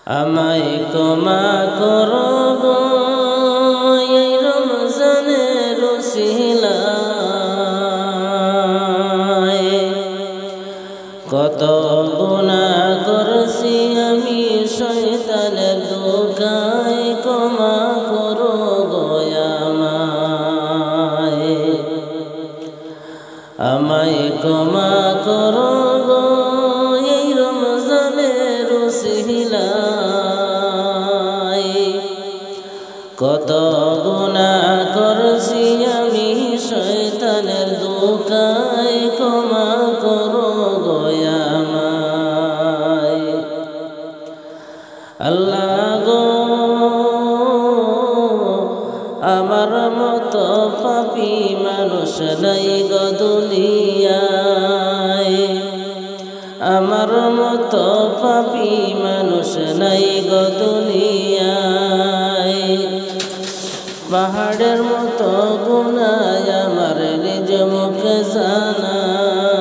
আমায় ক্ষমা করো গো এই রমজানের উসিলায়। কত গুনাহ করছি আমি শয়তানের ধোঁকায়, ক্ষমা করো গো আমায়। আমায় ক্ষমা করো গো এই রমজানের উসিলায়। কত গুনাহ করছি আমি শয়তানের ধোঁকায়, ক্ষমা করো গো আমায়। আল্লাহ গো আমার মতো পাপী মানুষ নাই গো দুনিয়ায়, আমার মতো পাপী মানুষ নাই গো দুনিয়ায়। পাহাড়ের মতো গুনাহ আমার নিজ মুখে জানাই,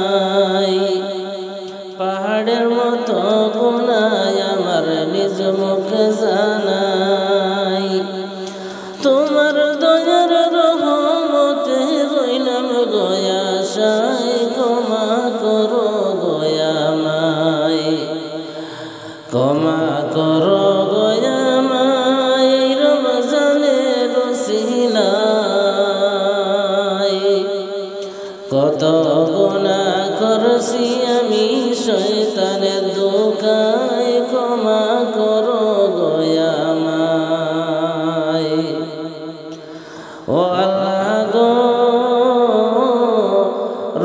পাহাড়ের মতো গুনাহ আমার নিজ মুখে জানাই। তোমার দয়ার রহমতে রইলাম গো আশায়, ক্ষমা করো গো আমায়। ক্ষমা করো গো আমায় এই রমজানের উসিলায়। কত গুনাহ করছি আমি শয়তানের ধোঁকায়, ক্ষমা করো গো আমায়। ও আল্লাহ গো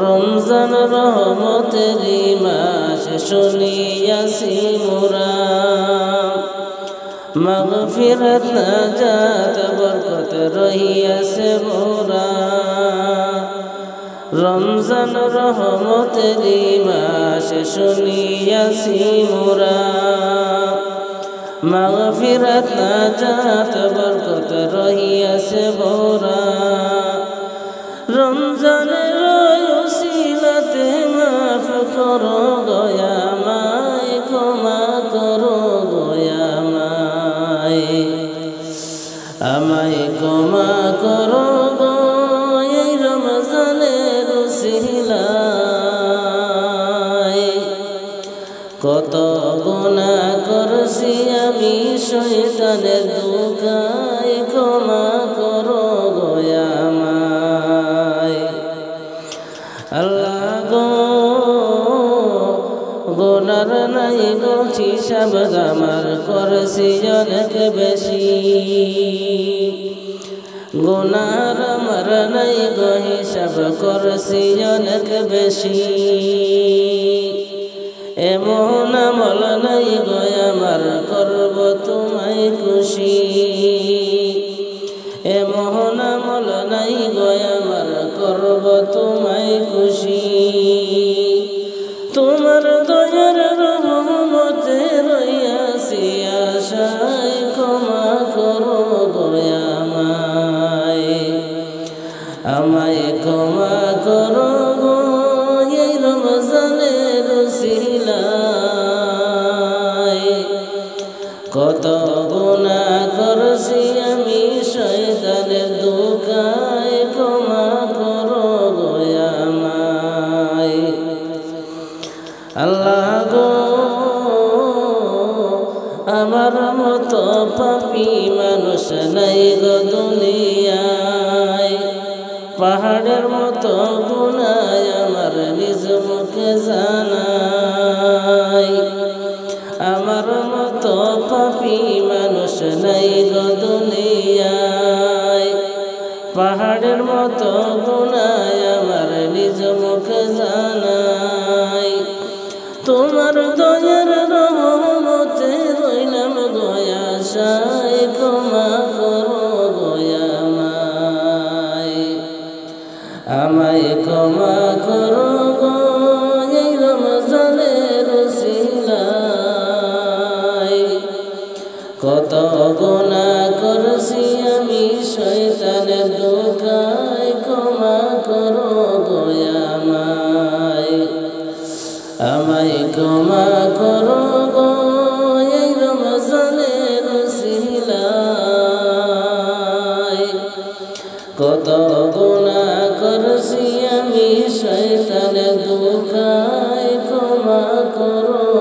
রমজান রহমতেরই মাস শুনিয়াছি মোরা, মাগফিরাত নাজাত বরকত রহিয়াছে মোরা। রমজান রহমতেরই মাস শুনিয়াছি মোরা, মাগফিরাত নাজাত বরকত রহিয়াছে মোরা। রমজানের উসিলাতে মাফ করো গো আমায়, ক্ষমা করো গো আমায়। আমায় ক্ষমা করো গো এই রমজানের উসিলায়। কত গুনাহ করছি আমি শয়তানের ধোঁকায়, ক্ষমা করো গো আমায়। আল্লাহ গো গুনার নাই গো হিসাব আমার করছি অনেক বেশি, গুনার আমার নাই গো হিসাব করছি অনেক বেশি। এমন আমল নাই গো আমার করব তোমায় খুশি, এমন আমল নাই গো আমার করব তোমায় খুশি। তোমার দয়ার রহমতে রইয়াছি আশায়, ক্ষমা করো গো আমায়। আমায় ক্ষমা করো গো এই রমজানের উসিলায়। কত গুনাহ করছি আমি শয়তানের ধোঁকায়, ক্ষমা করো গো আমায়। আল্লাহ গো আমার মতো পাপী মানুষ নাই গো দুনিয়ায়, পাহাড়ের মতো গুনাহ আমার নিজ মুখে জানাই। আমার মতো পাপী মানুষ নাই গো দুনিয়ায়, পাহাড়ের মতো গুনাহ আমার নিজ মুখে জানাই। তোমার দয়ার রহমতে রইলাম গো আশায়, ক্ষমা করো গো আমায়। আমায় ক্ষমা করো গো এই রমজানের উসিলায়। কত গুনাহ করছি আমি শয়তানের ধোঁকায়, ক্ষমা করো গো আমায়। আমায় ক্ষমা করো। কত গুনাহ করছি আমি শয়তানের দুখায় ক্ষমা করো